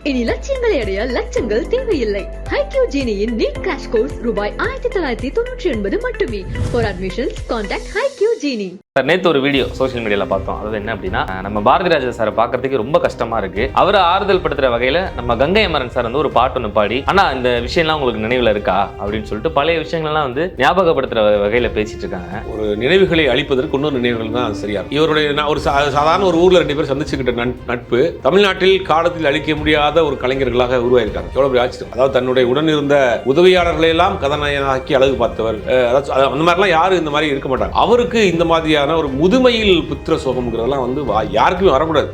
இனி லட்சியங்களை அடைய லட்சங்கள் தேவையில்லை. HiQ Genie-யின் நீட் கிராஷ் கோர்ஸ் ரூபாய் 1999 மட்டுமே. For admissions, contact HiQ Genie. நேற்று ஒரு வீடியோ சோஷியல் மீடியால பார்த்தோம். அதாவது என்ன அப்படின்னா, நம்ம பாரதி ராஜா சாரை பார்க்கறதுக்கு ரொம்ப கஷ்டமா இருக்கு. அவரை ஆறுதல் படுத்துற வகையில நம்ம கங்கை அமரன் சார் வந்து ஒரு பாட்டு ஒன்று பாடி, ஆனா இந்த விஷயம்லாம் உங்களுக்கு நினைவுல இருக்கா அப்படின்னு சொல்லிட்டு பழைய விஷயங்கள்லாம் வந்து ஞாபகப்படுத்துற வகையில பேசிட்டு இருக்காங்க. ஒரு நினைவுகளை அளிப்பதற்கு இன்னொரு நினைவுகள் தான் சரியா. இவருடைய ஒரு சாதாரண ஒரு ஊர்ல 2 பேர் சந்திச்சுக்கிட்ட நட்பு தமிழ்நாட்டில் காலத்தில் அழிக்க முடியாத ஒரு கலைஞர்களாக உருவாயிருக்காங்க. எவ்வளவு பெரிய ஆச்சரியம். அதாவது தன்னுடைய உடன் இருந்த உதவியாளர்களை எல்லாம் கதாநாயகனாக்கி அழகு பார்த்தவர். அந்த மாதிரிலாம் யாரும் இந்த மாதிரி இருக்க மாட்டாங்க. அவருக்கு இந்த மாதிரியான ஒரு முதுமையில் புத்திர சோகம்ங்கிறதெல்லாம் வந்து யாருக்குமே வரக்கூடாது.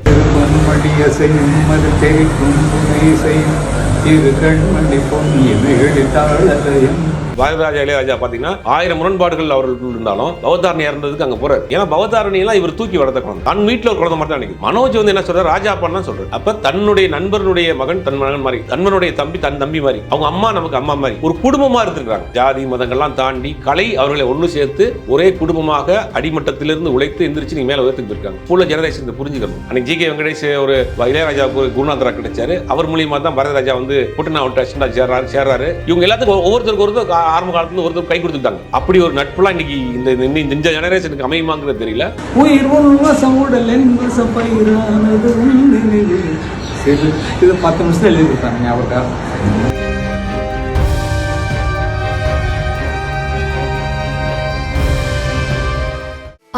பாரதிராஜா இளையராஜா பாத்தீங்கன்னா 1000 முரண்பாடுகள் அவர்கள் இருந்தாலும் பவதாரணி இறந்ததுக்கு அங்க போறாரு. ஏன்னா பவதாரணி எல்லாம் இவர் தூக்கி வளர்த்த குழந்தை, தன் வீட்டுல ஒரு குழந்தை மாதிரி தான் நினைக்கும். மனோஜ் வந்து என்ன சொல்றாரு, ராஜா அப்பா சொல்றாரு. அப்ப தன்னுடைய நண்பனுடைய மகன் தன் மகன் மாதிரி, நண்பனுடைய தம்பி தன் தம்பி மாதிரி, அவங்க அம்மா நமக்கு அம்மா மாதிரி ஒரு குடும்பமா இருந்திருக்காங்க. ஜாதி மதங்கள்லாம் தாண்டி கலை அவர்களை ஒண்ணு சேர்த்து ஒரே குடும்பமாக அடிமட்டத்திலிருந்து உழைத்து எந்திரிச்சு நீங்க மேல உயர்த்துட்டு இருக்காங்க. புள்ள ஜெனரேஷன் புரிஞ்சுக்கணும். அன்னைக்கு ஜி கே வெங்கடேஷ் ஒரு இளையராஜாவுக்கு ஒரு குருநாதரா கிடைச்சாரு. அவர் மூலியமா தான் பாரதிராஜா வந்து புட்டினா அவுட் சேர்றாரு. இவங்க எல்லாத்துக்கும் ஒவ்வொருத்தருக்கு ஒருத்தர் ஆரம்ப காலத்துல ஒருத்தர் கை கொடுத்துட்டாங்க. அப்படி ஒரு நட்புலாம் இன்னைக்கு இந்த ஜெனரேஷனுக்கு அமையுமாங்கிறது தெரியல. உயிர் உள்வசம் உடலின் வசப்பயிரானது நினைவு. இது 10 நிமிஷம் எழுதி கொடுத்தாங்க அவருக்காக.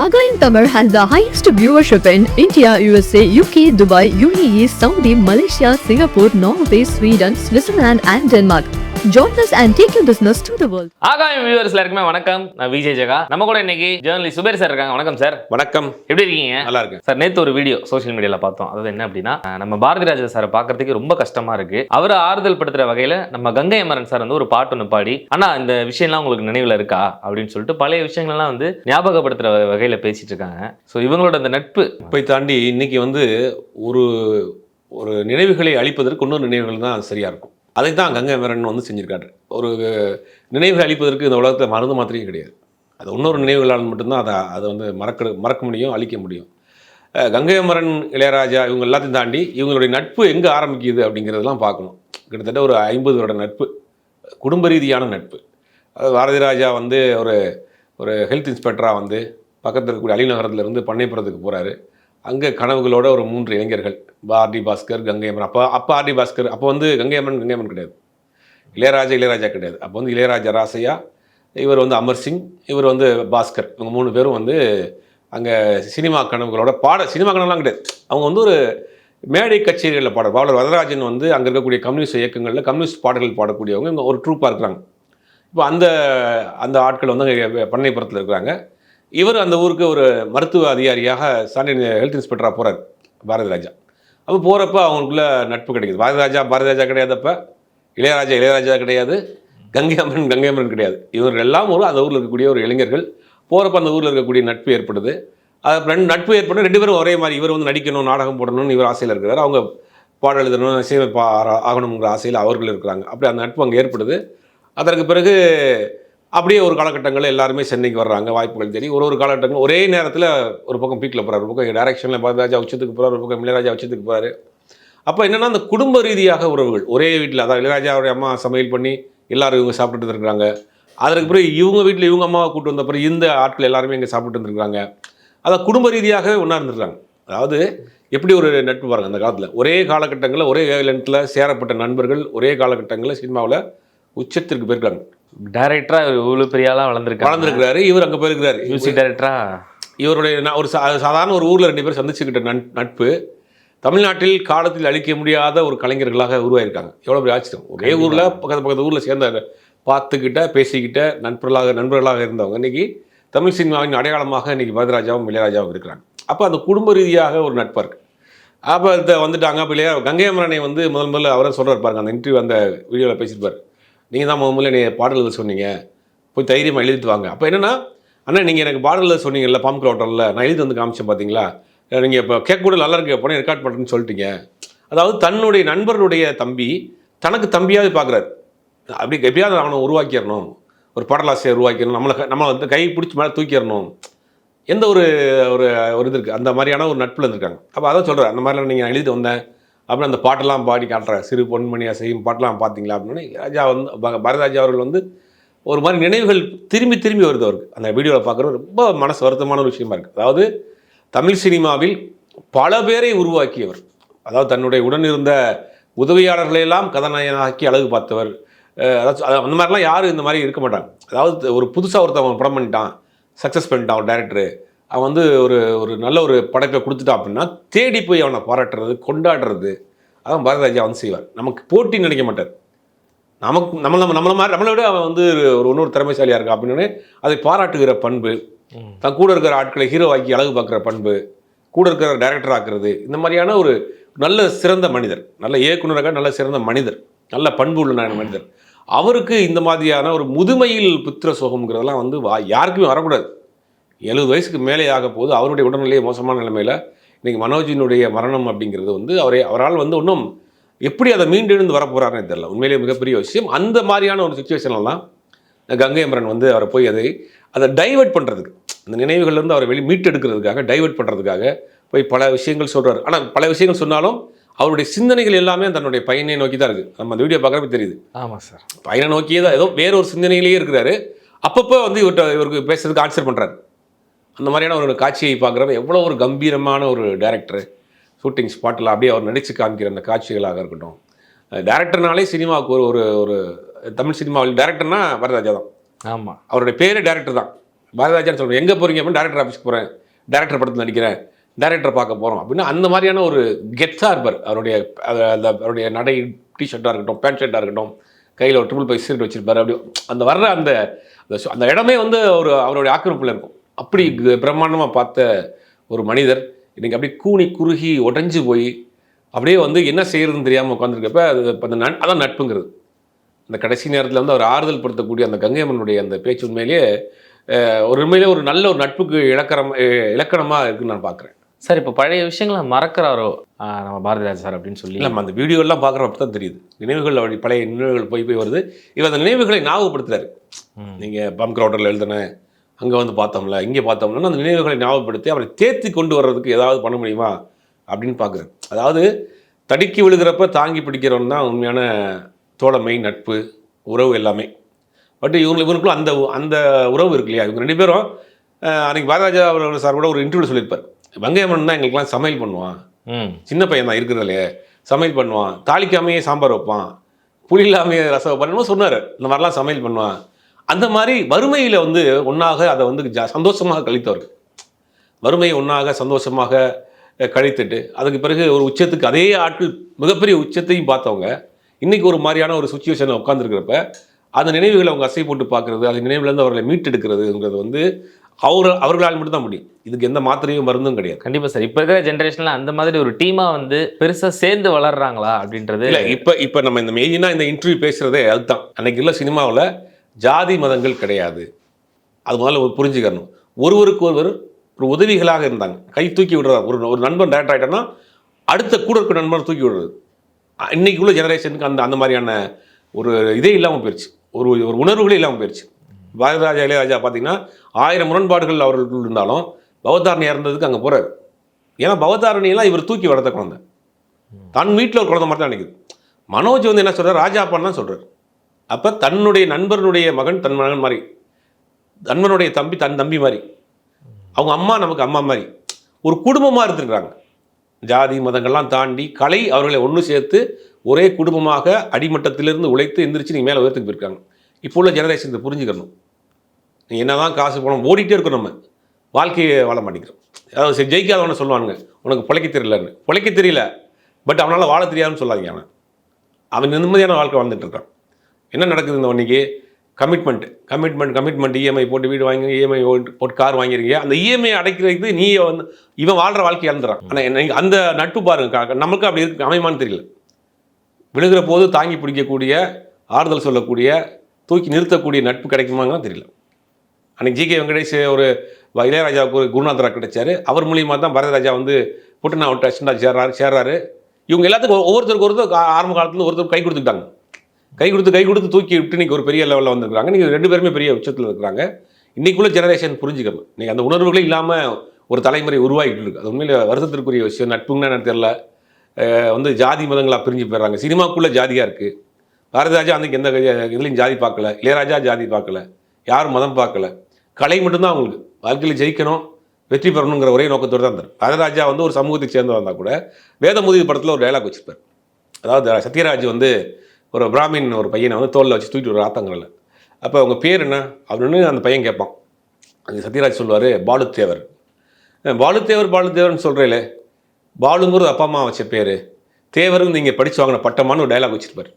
Again, Tamil has the highest viewership in India, USA, UK, Dubai, UAE, Saudi, Malaysia, Singapore, Norway, Sweden, Switzerland and Denmark. Join us and take your business to the world. ஆகாயம் வியூவர்ஸ் எல்லாருக்குமே வணக்கம். நான் விஜய் ஜெகா. நம்ம கூட இன்னைக்கு ஜேர்னலிஸ்ட் சுபேர் சார் இருக்காங்க. வணக்கம் sir. வணக்கம். எப்படி இருக்கீங்க? நல்லா இருக்கு சார். நேற்று ஒரு வீடியோ சோஷியல் மீடியால பார்த்தோம். அதாவது என்ன அப்படின்னா, நம்ம பாரதி ராஜா சாரை பார்க்கறதுக்கு ரொம்ப கஷ்டமா இருக்கு. அவரை ஆறுதல் படுத்துற வகையில நம்ம கங்கை அமரன் சார் வந்து ஒரு பாட்டு ஒன்று பாடி, ஆனா இந்த விஷயம்லாம் உங்களுக்கு நினைவுல இருக்கா அப்படின்னு சொல்லிட்டு பழைய விஷயங்கள்லாம் வந்து ஞாபகப்படுத்துற வகையில பேசிட்டு இருக்காங்க. ஸோ இவங்களோட அந்த நட்பு போய் தாண்டி இன்னைக்கு வந்து ஒரு ஒரு நினைவுகளை அளிப்பதற்கு இன்னொரு நினைவுகள் தான் சரியா இருக்கும். அதை தான் கங்கை அமரன் வந்து செஞ்சிருக்காரு. ஒரு நினைவுகளை அளிப்பதற்கு இந்த உலகத்தில் மருந்து மாத்திரையும் கிடையாது. அது இன்னொரு நினைவுகளால் மட்டும்தான் அதை வந்து மறக்க முடியும், அழிக்க முடியும். கங்கை அமரன், இளையராஜா இவங்க எல்லாத்தையும் தாண்டி இவங்களுடைய நட்பு எங்கே ஆரம்பிக்குது அப்படிங்கிறதெல்லாம் பார்க்கணும். கிட்டத்தட்ட ஒரு 50 வருட நட்பு, குடும்ப ரீதியான நட்பு. பாரதி ராஜா வந்து ஒரு ஹெல்த் இன்ஸ்பெக்டராக வந்து பக்கத்தில் இருக்கக்கூடிய அலிநகரத்தில் இருந்து பண்ணைப்புறத்துக்கு போகிறாரு. அங்கே கனவுகளோட ஒரு 3 இளைஞர்கள், ஆர்டி பாஸ்கர், கங்கை அமரன். அப்போ ஆர்டி பாஸ்கர், அப்போ வந்து கங்கை அமரன் கிடையாது, இளையராஜா கிடையாது. அப்போ வந்து இளையராஜா ராசையா, இவர் வந்து அமர் சிங், இவர் வந்து பாஸ்கர். இவங்க 3 பேரும் வந்து அங்கே சினிமா கனவுகளோட சினிமா கனவுலாம் கிடையாது. அவங்க வந்து ஒரு மேடை கச்சேரிகளில் பாடல் வரதராஜன் வந்து அங்கே இருக்கக்கூடிய கம்யூனிஸ்ட் இயக்கங்களில் கம்யூனிஸ்ட் பாடல்கள் பாடக்கூடியவங்க இவங்க ஒரு ட்ரூப்பாக இருக்கிறாங்க. இப்போ அந்த ஆட்கள் வந்து அங்கே பண்ணைப்புறத்தில் இருக்கிறாங்க. இவர் அந்த ஊருக்கு ஒரு மருத்துவ அதிகாரியாக ஹெல்த் இன்ஸ்பெக்டராக போகிறார் பாரதி ராஜா. அப்போ போகிறப்ப அவங்களுக்குள்ள நட்பு கிடைக்குது. பாரதி ராஜா கிடையாதப்ப இளையராஜா கிடையாது, கங்கை அமரன் கிடையாது. இவர்கள் எல்லாம் அந்த ஊரில் இருக்கக்கூடிய ஒரு இளைஞர்கள். போகிறப்ப அந்த ஊரில் இருக்கக்கூடிய நட்பு ஏற்படுது. அது நட்பு ஏற்பட 2 பேரும் ஒரே மாதிரி. இவர் வந்து நடிக்கணும், நாடகம் போடணும்னு இவர் ஆசையில் இருக்கிறார். அவங்க பாடம் எழுதணும், இசையமைப்பு ஆகணுங்கிற ஆசையில் அவர்கள் இருக்கிறாங்க. அப்படி அந்த நட்பு அங்கே ஏற்படுது. அதற்கு பிறகு அப்படியே ஒரு காலகட்டங்களில் எல்லாருமே சென்னைக்கு வர்றாங்க, வாய்ப்புகள் தேடி. ஒரு காலகட்டங்கள் ஒரே நேரத்தில் ஒரு பக்கம் பீக்கில் போகிறார், ஒரு பக்கம் டைரக்ஷனில் பாரதிராஜா உச்சத்துக்கு போகிறார், ஒரு பக்கம் இளையராஜா உச்சத்துக்கு போகிறாரு. அப்போ என்னென்னா, அந்த குடும்ப ரீதியாக உறவுகள் ஒரே வீட்டில், அதாவது இளையராஜாவுடைய அம்மா சமையல் பண்ணி எல்லாரும் இவங்க சாப்பிட்டுட்டு இருக்கிறாங்க. அதற்கு பிறகு இவங்க வீட்டில் இவங்க அம்மாவை கூப்பிட்டு வந்த பிறகு இந்த ஆட்கள் எல்லாருமே இங்கே சாப்பிட்டு வந்துருக்காங்க. அதை குடும்ப ரீதியாகவே ஒன்றா இருந்துருக்காங்க. அதாவது எப்படி ஒரு நட்பு பாருங்கள். அந்த காலத்தில் ஒரே காலகட்டங்களில் ஒரே வேலண்டில் சேரப்பட்ட நண்பர்கள் ஒரே காலகட்டங்களில் சினிமாவில் உச்சத்திற்கு போயிருக்காங்க. டைரக்டரா இவ்வளவு பெரிய ஆளா வளர்ந்துருக்காரு. இவர் அங்கே போயிருக்கிறாரு மியூசிக் டைரக்டரா. இவருடைய ஒரு சாதாரண ஒரு ஊரில் 2 பேர் சந்திச்சுக்கிட்ட நட்பு தமிழ்நாட்டில் காலத்தில் அழிக்க முடியாத ஒரு கலைஞர்களாக உருவாயிருக்காங்க. எவ்வளோ பெரிய ஆச்சரியம். ஒரே ஊரில் பக்கத்து ஊரில் சேர்ந்த பார்த்துக்கிட்ட பேசிக்கிட்ட நண்பர்களாக இருந்தவங்க இன்னைக்கு தமிழ் சினிமாவின் அடையாளமாக இன்னைக்கு பாரதிராஜாவும் இளையராஜாவும் இருக்கிறாங்க. அப்போ அந்த குடும்ப ரீதியாக ஒரு நட்பாக இருக்குது. அப்போ இதை வந்துட்டாங்க. அப்போ கங்கை அமரனை வந்து முதல்ல அவரை சொல்கிறார் பாருங்க, அந்த இன்டர்வியூ அந்த வீடியோவில் பேசியிருப்பார். நீங்கள் தான் முதல்ல நீ பாடல் எழுத சொன்னீங்க, போய் தைரியமாக எழுதிட்டு வாங்க. அப்போ என்னென்னா, அண்ணா நீங்கள் எனக்கு பாடல் எழுத சொன்னீங்கல்ல பாம்குள ஹோட்டலில், நான் எழுதி வந்து காமிச்சேன் பார்த்தீங்களா, நீங்கள் இப்போ கேட்க கூட நல்லா இருக்கு, எப்போ ரெக்கார்ட் பண்ணுறேன்னு சொல்லிட்டீங்க. அதாவது தன்னுடைய நண்பர்களுடைய தம்பி தனக்கு தம்பியாவது பார்க்குறாரு. அப்படி எப்படியாவது அவனை உருவாக்கிடணும், ஒரு பாடலாசிரியர் உருவாக்கிடணும், நம்மளை வந்து கை பிடிச்சி மேலே தூக்கிடணும். எந்த ஒரு இது இருக்குது, அந்த மாதிரியான ஒரு நட்பில் இருந்திருக்காங்க. அப்போ அதான் சொல்கிறேன், அந்த மாதிரிலாம் நீங்கள் எழுதிட்டு வந்தேன், அப்படின்னு அந்த பாட்டெல்லாம் பாடி காட்டுறாரு. சிறு பொன்மணியா செய்யும் பாட்டெல்லாம் பார்த்தீங்களா அப்படின்னு ராஜா வந்து பாரதிராஜா அவர்கள் வந்து ஒரு மாதிரி நினைவுகள் திரும்பி திரும்பி வருது அவருக்கு. அந்த வீடியோவில் பார்க்குறது ரொம்ப மனசு வருத்தமான ஒரு விஷயமா இருக்குது. அதாவது தமிழ் சினிமாவில் பல பேரை உருவாக்கியவர். அதாவது தன்னுடைய உடன் இருந்த உதவியாளர்களையெல்லாம் கதாநாயகனாக்கி அழகு பார்த்தவர். அதாவது அந்த மாதிரிலாம் யாரும் இந்த மாதிரி இருக்க மாட்டாங்க. அதாவது ஒரு புதுசாக ஒருத்தவன் படம் பண்ணிட்டான், சக்ஸஸ் பண்ணிட்டான் ஒரு டேரக்டரு, அவன் வந்து ஒரு நல்ல ஒரு படைப்பை கொடுத்துட்டான் அப்படின்னா தேடி போய் அவனை பாராட்டுறது, கொண்டாடுறது, அதான் பாரதிராஜா வந்து செய்வார். நமக்கு போட்டி நினைக்க மாட்டார். நமக்கு நம்மளை விட அவன் வந்து இன்னொரு திறமைசாலியாக இருக்கா அப்படின்னு அதை பாராட்டுகிற பண்பு, தன் கூட இருக்கிற ஆட்களை ஹீரோ ஆக்கி அழகு பார்க்குற பண்பு, கூட இருக்கிற டைரக்டர் ஆக்குறது, இந்த மாதிரியான ஒரு நல்ல சிறந்த மனிதர், நல்ல இயக்குனராக நல்ல சிறந்த மனிதர், நல்ல பண்பு உள்ள மனிதர். அவருக்கு இந்த மாதிரியான ஒரு முதுமையில் புத்திர சோகம்ங்கிறதெல்லாம் வந்து யாருக்குமே வரக்கூடாது. 70 வயசுக்கு மேலே ஆக போது அவருடைய உடல்நிலையை மோசமான நிலைமையில் இன்றைக்கி மனோஜினுடைய மரணம் அப்படிங்கிறது வந்து அவரால் வந்து இன்னும் எப்படி அதை மீண்டெழுந்து வரப்போகிறாருன்னு தெரியல. உண்மையிலேயே மிகப்பெரிய விஷயம். அந்த மாதிரியான ஒரு சுச்சுவேஷன்லாம் கங்கை அமரன் வந்து அவரை போய் அதை டைவெர்ட் பண்ணுறதுக்கு, அந்த நினைவுகள்லேருந்து அவரை மீட்டெடுக்கிறதுக்காக டைவெர்ட் பண்ணுறதுக்காக போய் பல விஷயங்கள் சொல்கிறார். ஆனால் பல விஷயங்கள் சொன்னாலும் அவருடைய சிந்தனைகள் எல்லாமே தன்னுடைய பையனை நோக்கி தான் இருக்குது. நம்ம அந்த வீடியோ பார்க்குறப்ப தெரியுது. ஆமாம் சார், பையனை நோக்கியே தான் ஏதோ வேற ஒரு சிந்தனையிலேயே இருக்கிறாரு. அப்பப்போ வந்து இவருக்கு பேசுறதுக்கு ஆன்சர் பண்ணுறாரு. அந்த மாதிரியான ஒரு காட்சியை பார்க்குறப்ப எவ்வளோ ஒரு கம்பீரமான ஒரு டேரக்டர். ஷூட்டிங் ஸ்பாட்டில் அப்படியே அவர் நடித்து காமிக்கிற அந்த காட்சிகளாக இருக்கட்டும். டேரக்டர்னாலே சினிமாவுக்கு ஒரு தமிழ் சினிமாவில் டேரக்டர்னா பாரதிராஜா தான். ஆமாம், அவருடைய பேரே டேரக்டர் தான். பாரதிராஜான்னு சொல்கிறேன். எங்கே போகிறீங்க அப்படின்னு டேரக்டர் ஆஃபீஸ்க்கு போகிறேன், டேரக்டர் படத்தில் நடிக்கிறேன், டேரக்டரை பார்க்க போகிறோம் அப்படின்னா அந்த மாதிரியான ஒரு கெத்தாக இருப்பார். அவருடைய நடை, டிஷர்ட்டாக இருக்கட்டும், பேண்ட் ஷர்ட்டாக இருக்கட்டும், கையில் ஒரு 555 சிகரெட் வச்சுருப்பார். அப்படி அந்த வர்ற அந்த இடமே வந்து அவருடைய ஆக்கிரமிப்பில் இருக்கும். அப்படி பிரம்மாண்டமாக பார்த்த ஒரு மனிதர் இன்றைக்கி அப்படியே கூனி குறுகி உடஞ்சி போய் அப்படியே வந்து என்ன செய்யறதுன்னு தெரியாமல் உட்காந்துருக்கப்ப அதான் நட்புங்கிறது. அந்த கடைசி நேரத்தில் வந்து அவர் ஆறுதல் படுத்தக்கூடிய அந்த கங்கை அம்மனுடைய அந்த பேச்சு உண்மையிலேயே ஒரு நல்ல ஒரு நட்புக்கு இலக்கணமாக இருக்குன்னு நான் பார்க்குறேன். சார், இப்போ பழைய விஷயங்களை மறக்கிறாரோ நம்ம பாரதிராஜா சார் அப்படின்னு சொல்லி நம்ம அந்த வீடியோலாம் பார்க்குறப்ப தான் தெரியுது. நினைவுகள் அப்படி பழைய நினைவுகள் போய் வருது. இவர் அந்த நினைவுகளை ஞாபகப்படுத்துறாரு. நீங்கள் பம் கிரவுண்டரில் எழுதுனேன், அங்கே வந்து பார்த்தோம்ல, இங்கே பார்த்தோம்னா அந்த நினைவுகளை ஞாபகப்படுத்தி அவரை தேர்த்தி கொண்டு வர்றதுக்கு ஏதாவது பண்ண முடியுமா அப்படின்னு பார்க்குறேன். அதாவது தடுக்கி விழுகிறப்ப தாங்கி பிடிக்கிறவன் தான் உண்மையான தோழமை, நட்பு, உறவு எல்லாமே. பட் இவங்களுக்குள்ள அந்த உறவு இருக்கு இல்லையா? இவங்க 2 பேரும் அன்றைக்கி பாரதிராஜா அவர்கள் சார் கூட ஒரு இன்டர்வியூ சொல்லியிருப்பார். வெங்கை அம்மன் தான் எங்களுக்குலாம் சமையல் பண்ணுவான், சின்ன பையன் தான் இருக்கிறதுலையே சமையல் பண்ணுவான், தாளிக்காமையே சாம்பார் வைப்பான், புளி இல்லாமையே ரசம் வைப்பான்னு சொன்னார். இந்த மாதிரிலாம் சமையல் பண்ணுவான். அந்த மாதிரி வறுமையில் வந்து ஒன்றாக அதை வந்து சந்தோஷமாக கழித்தவர். வறுமையை ஒன்றாக சந்தோஷமாக கழித்துட்டு அதுக்கு பிறகு ஒரு உச்சத்துக்கு அதே ஆட்கள் மிகப்பெரிய உச்சத்தையும் பார்த்தவங்க இன்றைக்கி ஒரு மாதிரியான ஒரு சுச்சுவேஷனில் உட்காந்துருக்கிறப்ப அந்த நினைவுகளை அவங்க அசை போட்டு பார்க்குறது, அந்த நினைவுலேருந்து அவர்களை மீட்டெடுக்கிறதுங்கிறது வந்து அவர்களால் மட்டும் தான் முடியும். இதுக்கு எந்த மாத்திரையும் மருந்தும் கிடையாது. கண்டிப்பாக சார். இப்போ இருக்கிற ஜென்ரேஷனில் அந்த மாதிரி ஒரு டீமாக வந்து பெருசாக சேர்ந்து வளர்றாங்களா அப்படின்றது இல்லை. இப்போ நம்ம இந்த மெயினாக இந்த இன்டர்வியூ பேசுகிறதே அதுதான். அன்றைக்கி இல்லை சினிமாவில் ஜாதி மதங்கள் கிடையாது. அது முதல்ல புரிஞ்சுக்கணும். ஒருவருக்கு ஒருவர் ஒரு உதவிகளாக இருந்தாங்க. கை தூக்கி விடுறாரு. ஒரு நண்பன் டேரக்டர் ஆகிட்டோன்னா அடுத்த கூட இருக்க நண்பனை தூக்கி விடுறது. இன்றைக்கி உள்ள ஜெனரேஷனுக்கு அந்த மாதிரியான ஒரு இதே இல்லாமல் போயிடுச்சு. ஒரு உணர்வுகளே இல்லாமல் போயிடுச்சு. பாரதிராஜா, இளையராஜா பார்த்தீங்கன்னா 1000 முரண்பாடுகள் அவர்கள் இருந்தாலும் பவதாரணி இறந்ததுக்கு அங்கே போகிறார். ஏன்னா பவதாரணியெல்லாம் இவர் தூக்கி வளர்த்த குழந்தை, தன் வீட்டில் ஒரு குழந்தை மாதிரி தான் நினைக்குது. மனோஜ் வந்து என்ன சொல்கிறார், ராஜாப்பான்னு தான் சொல்கிறார். அப்போ தன்னுடைய நண்பனுடைய மகன் தன் மகன் மாதிரி, நண்பனுடைய தம்பி தன் தம்பி மாதிரி, அவங்க அம்மா நமக்கு அம்மா மாதிரி ஒரு குடும்பமாக இருந்துருக்குறாங்க. ஜாதி மதங்கள்லாம் தாண்டி கலை அவர்களை ஒன்று சேர்த்து ஒரே குடும்பமாக அடிமட்டத்திலிருந்து உழைத்து எந்திரிச்சு நீங்கள் மேலே உயர்த்துக்கு போயிருக்காங்க. இப்போ உள்ள ஜெனரேஷன் இதை புரிஞ்சுக்கணும். நீங்கள் என்ன தான் காசு பணம் ஓடிட்டே இருக்கணும், நம்ம வாழ்க்கையை வாழ மாட்டேங்கிறோம். அதாவது ஜெயிக்காதவனை சொல்லுவானுங்க, உனக்கு பிழைக்க தெரியலன்னு. பிழைக்க தெரியல, பட் அவனால் வாழ தெரியாதுன்னு சொல்லாதீங்க. அவன் நிம்மதியான வாழ்க்கை வாழ்ந்துட்டு இருக்கான். என்ன நடக்குது இந்த இன்னைக்கு? கமிட்மெண்ட் இஎம்ஐ போட்டு வீடு வாங்கி, இஎம்ஐ போட்டு கார் வாங்கிருக்கீங்க. அந்த இஎம்ஐ அடைக்கிறதுக்கு நீ வந்து இவன் வாழ்கிற வாழ்க்கை இழந்துறான். ஆனால் அந்த நட்பு பாருங்க, நம்மளுக்கு அப்படி இருக்கு அமைமான்னு தெரியல. விழுகிற போது தாங்கி பிடிக்கக்கூடிய, ஆறுதல் சொல்லக்கூடிய, தூக்கி நிறுத்தக்கூடிய நட்பு கிடைக்குமாங்கன்னு தெரியல. அன்றைக்கி ஜிகே வெங்கடேஷ் ஒரு இளையராஜாவுக்கு ஒரு குருநாதராக கிடைச்சாரு. அவர் மூலியமாக தான் பாரதிராஜா வந்து புட்டுனா விட்டு அசிஸ்டண்டாக சேர்றாரு. இவங்க எல்லாத்துக்கும் ஒவ்வொருத்தருக்கு ஆரம்ப காலத்துலேருந்து ஒருத்தருக்கு கை கொடுத்து தூக்கி விட்டு இன்றைக்கி ஒரு பெரிய லெவலில் வந்துருக்காங்க. நீங்கள் 2 பேருமே பெரிய உச்சத்தில் இருக்கிறாங்க. இன்றைக்குள்ள ஜெனரேஷன் புரிஞ்சுக்கணும். நீங்கள் அந்த உணர்வுகளே இல்லாமல் ஒரு தலைமுறை உருவாகிட்டு இருக்கு. அது உண்மையில் வருத்தத்திற்குரிய விஷயம். நட்புங்கன்னா எனக்கு தெரியல. வந்து ஜாதி மதங்களாக பிரிஞ்சு போயிடுறாங்க. சினிமாக்குள்ளே ஜாதியாக இருக்குது. பாரதிராஜா அன்றைக்கி எந்த இதுலையும் ஜாதி பார்க்கல, இளையராஜா ஜாதி பார்க்கல, யாரும் மதம் பார்க்கல, கலை மட்டும்தான் அவங்களுக்கு. வாழ்க்கையில் ஜெயிக்கணும், வெற்றி பெறணுங்கிற ஒரே நோக்கத்தோடு தான் இருந்தார். பாரதிராஜா வந்து ஒரு சமூகத்தை சேர்ந்து வந்தால் கூட வேதமுதி படத்தில் ஒரு டைலாக் வச்சுருப்பார். அதாவது சத்யராஜ் வந்து ஒரு பிராமின் ஒரு பையனை வந்து தோளில் வச்சு தூக்கிட்டு ஒரு ஆத்தங்கரில், அப்போ அவங்க பேர் என்ன அப்படின்னு அந்த பையன் கேட்பான். அது சத்யராஜ் சொல்லுவார், பாலுத்தேவர். பாலுத்தேவர்னு சொல்கிறீங்களே, பாலுங்கிறது அப்பா அம்மா வச்ச பேர், தேவருன்னு நீங்கள் படித்து வாங்கின பட்டமானு ஒரு டைலாக் வச்சுருப்பார்.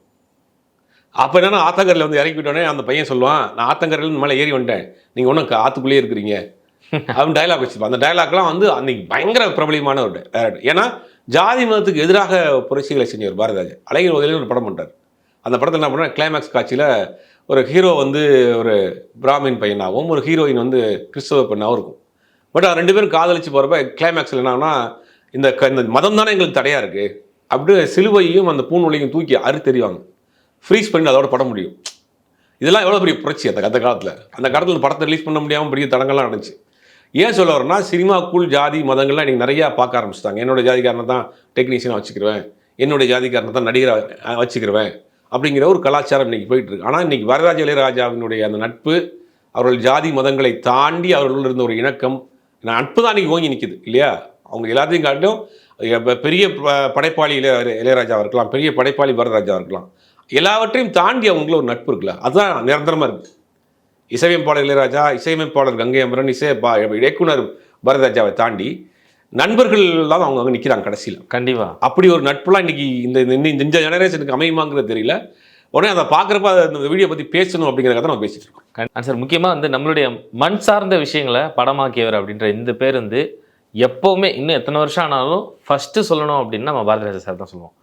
அப்போ என்னன்னா ஆத்தங்கரில் வந்து இறக்கி விட்டோன்னே அந்த பையன் சொல்லுவான், நான் ஆத்தங்கரில் இந்த மேலே ஏறி வந்துட்டேன், நீங்கள் ஒன்றும் ஆற்றுக்குள்ளேயே இருக்கிறீங்க அப்படின்னு டைலாக் வச்சுருப்பான். அந்த டைலாக்லாம் வந்து அன்றைக்கி பயங்கர பிரபலியமான ஒரு டைலாக். ஏன்னா ஜாதி மதத்துக்கு எதிராக புரட்சிகளை செஞ்சவர் பாரதிராஜா. அழகிய உதவியில் ஒரு படம் பண்ணுறார். அந்த படத்தில் என்ன பண்ணால், கிளைமேக்ஸ் காட்சியில் ஒரு ஹீரோ வந்து ஒரு பிராமின் பையனாகவும் ஒரு ஹீரோயின் வந்து கிறிஸ்தவ பெண்ணாகவும் இருக்கும். பட் ரெண்டு பேரும் காதலிச்சு போகிறப்ப கிளைமேக்ஸில் என்னன்னா, இந்த மதம் தானே எங்களுக்கு தடையாக இருக்குது அப்படியே சிலுவையும் அந்த பூநூலையும் தூக்கி தெரிவாங்க, ஃப்ரீஸ் பண்ணி அதோட படம் முடியும். இதெல்லாம் எவ்வளோ பெரிய புரட்சி அந்த காலத்தில். அந்த காலத்தில் படத்தை ரிலீஸ் பண்ண முடியாமல் பெரிய தடங்கள்லாம் நடந்துச்சு. ஏன் சொல்ல வரேன்னா, சினிமாக்குள் ஜாதி மதங்கள்லாம் இன்றைக்கி நிறையா பார்க்க ஆரம்பிச்சிட்டாங்க. என்னோடய ஜாதிக்காரனை தான் டெக்னீஷியனாக வச்சுக்கிருவேன், என்னுடைய ஜாதிக்காரனை தான் நடிகராக வச்சுக்கிருவேன் அப்படிங்கிற ஒரு கலாச்சாரம் இன்றைக்கி போயிட்டுருக்கு. ஆனால் இன்றைக்கி வரதராஜ இளையராஜாவினுடைய அந்த நட்பு, அவர்கள் ஜாதி மதங்களை தாண்டி அவர்கள் இருந்த ஒரு இணக்கம், நட்பு தான் இன்றைக்கி ஓங்கி நிற்கிது இல்லையா? அவங்க எல்லாத்தையும் காட்டும் பெரிய படைப்பாளி இளையராஜாவாக இருக்கலாம், பெரிய படைப்பாளி வரதராஜாவாக இருக்கலாம், எல்லாவற்றையும் தாண்டி அவங்கள ஒரு நட்பு இருக்குல்ல, அதுதான் நிரந்தரமாக இருக்குது. இசையமைப்பாளர் இளையராஜா, இசையமைப்பாளர் கங்கை அமரன், இயக்குனர் வரதராஜாவை தாண்டி நண்பர்கள் தான் அவங்க அங்கே நிற்கிறாங்க கடைசியில். கண்டிப்பாக அப்படி ஒரு நட்புலாம் இன்றைக்கி இந்த ஜெனரேஷனுக்கு அமையுமாங்கிறது தெரியல. உடனே அதை பார்க்குறப்ப அந்த வீடியோ பற்றி பேசணும் அப்படிங்கிறத நம்ம பேசிட்டு இருக்கோம். சார், முக்கியமாக வந்து நம்மளுடைய மண் சார்ந்த விஷயங்களை படமாக்கியவர் அப்படின்ற இந்த பேர் வந்து எப்போவுமே இன்னும் எத்தனை வருஷம் ஆனாலும் ஃபஸ்ட்டு சொல்லணும் அப்படின்னா நம்ம பாரதிராஜா சார் தான் சொல்லுவோம்.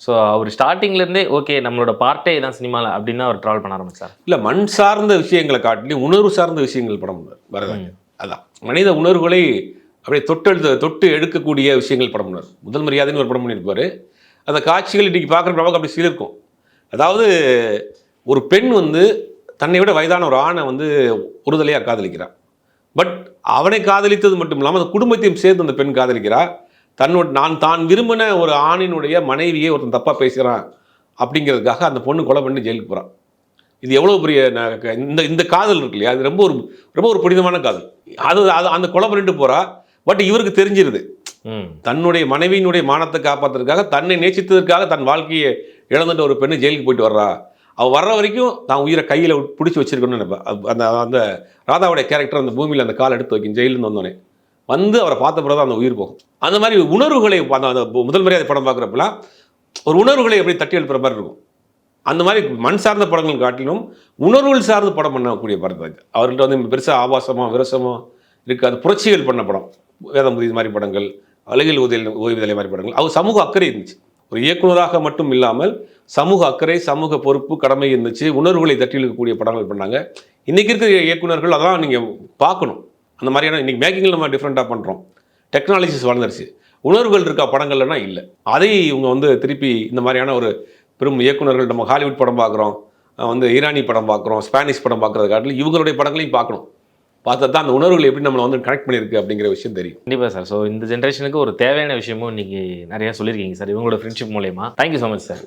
ஸோ அவர் ஸ்டார்டிங்லேருந்தே ஓகே நம்மளோட பார்ட்டே தான் சினிமாவில் அப்படின்னு அவர் ட்ராவல் பண்ண ஆரம்பிச்சார். இல்லை, மண் சார்ந்த விஷயங்களை காட்டிலையும் உணர்வு சார்ந்த விஷயங்கள் படம் பாரதிராஜா. அதான் மனித உணர்வுகளை அப்படியே தொட்டு எடுக்கக்கூடிய விஷயங்கள் படம் பண்ணார். முதல் மரியாதைன்னு ஒரு படம் பண்ணியிருப்பார். அந்த காட்சிகள் இன்றைக்கி பார்க்குற நமக்கு அப்படி சிலிருக்கும். அதாவது ஒரு பெண் வந்து தன்னை விட வயதான ஒரு ஆணை வந்து ஒருதலையாக காதலிக்கிறார். பட் அவனை காதலித்தது மட்டும் இல்லாமல் அந்த குடும்பத்தையும் சேர்த்து அந்த பெண் காதலிக்கிறார். தான் விரும்பின ஒரு ஆணினுடைய மனைவியை ஒருத்தன் தப்பாக பேசுகிறான் அப்படிங்கிறதுக்காக அந்த பொண்ணு கொலை பண்ணி ஜெயிலுக்கு போகிறான். இது எவ்வளோ பெரிய இந்த காதல் இருக்கு இல்லையா, அது ரொம்ப ஒரு புனிதமான காதல். அது அந்த கொலை பண்ணிட்டு போகிறா. பட் இவருக்கு தெரிஞ்சிருது, தன்னுடைய மனைவியினுடைய மானத்தை காப்பாற்றுறதுக்காக, தன்னை நேசித்ததற்காக தன் வாழ்க்கையை இழந்துட்டு ஒரு பெண்ணு ஜெயிலுக்கு போயிட்டு வர்றா. அவள் வர்ற வரைக்கும் தான் உயிரை கையில் பிடிச்சி வச்சிருக்கணும்னு நினைப்பேன். அந்த ராதாவுடைய கேரக்டர் அந்த பூமியில் அந்த கால் எடுத்து வைக்கும். ஜெயிலேருந்து வந்தோடனே வந்து அவரை பார்த்த பிறகு தான் அந்த உயிர் போகும். அந்த மாதிரி உணர்வுகளை அந்த முதல் மரியாதை படம் பார்க்குறப்பெல்லாம் ஒரு உணர்வுகளை எப்படி தட்டி எழுப்புற மாதிரி இருக்கும். அந்த மாதிரி மண் சார்ந்த படங்கள் காட்டிலும் உணர்வுகள் சார்ந்த படம் பண்ணக்கூடிய படம் அவர்கிட்ட வந்து பெருசாக ஆபாசமாக விரசமாக இருக்காது. புரட்சிகள் பண்ண படம், வேதமுதி மாதிரி படங்கள், அழகில் ஓய்வுதலை மாதிரி படங்கள். அவர் சமூக அக்கறை இருந்துச்சு. ஒரு இயக்குனராக மட்டும் இல்லாமல் சமூக அக்கறை, சமூக பொறுப்பு, கடமை இருந்துச்சு. உணர்வுகளை தட்டி இழுக்கக்கூடிய படங்கள் பண்ணாங்க. இன்றைக்கி இருக்கிற இயக்குனர்கள் அதான் நீங்கள் பார்க்கணும். அந்த மாதிரியான இன்றைக்கி மேக்கிங்கில் நம்ம டிஃப்ரெண்ட்டாக பண்ணுறோம். டெக்னாலஜிஸ் வளர்ந்துருச்சு. உணர்வுகள் இருக்கா படங்கள்லாம் இல்லை. அதை இவங்க வந்து திருப்பி இந்த மாதிரியான ஒரு பெரும் இயக்குனர்கள், நம்ம ஹாலிவுட் படம் பார்க்குறோம், வந்து ஈரானி படம் பார்க்குறோம், ஸ்பானிஷ் படம் பார்க்குறது காட்டிலும் இவங்களுடைய படங்களையும் பார்க்கணும். பார்த்தா தான் அந்த உணர்வுகள் எப்படி நம்மளை வந்து கனெக்ட் பண்ணியிருக்கு அப்படிங்கிற விஷயம் தெரியும். கண்டிப்பாக சார். ஸோ இந்த ஜென்ரேஷனுக்கு ஒரு தேவையான விஷயமும் இன்றைக்கி நிறையா சொல்லியிருக்கீங்க சார் இவங்களோட ஃப்ரெண்ட்ஷிப் மூலயமா. Thank you so much sir.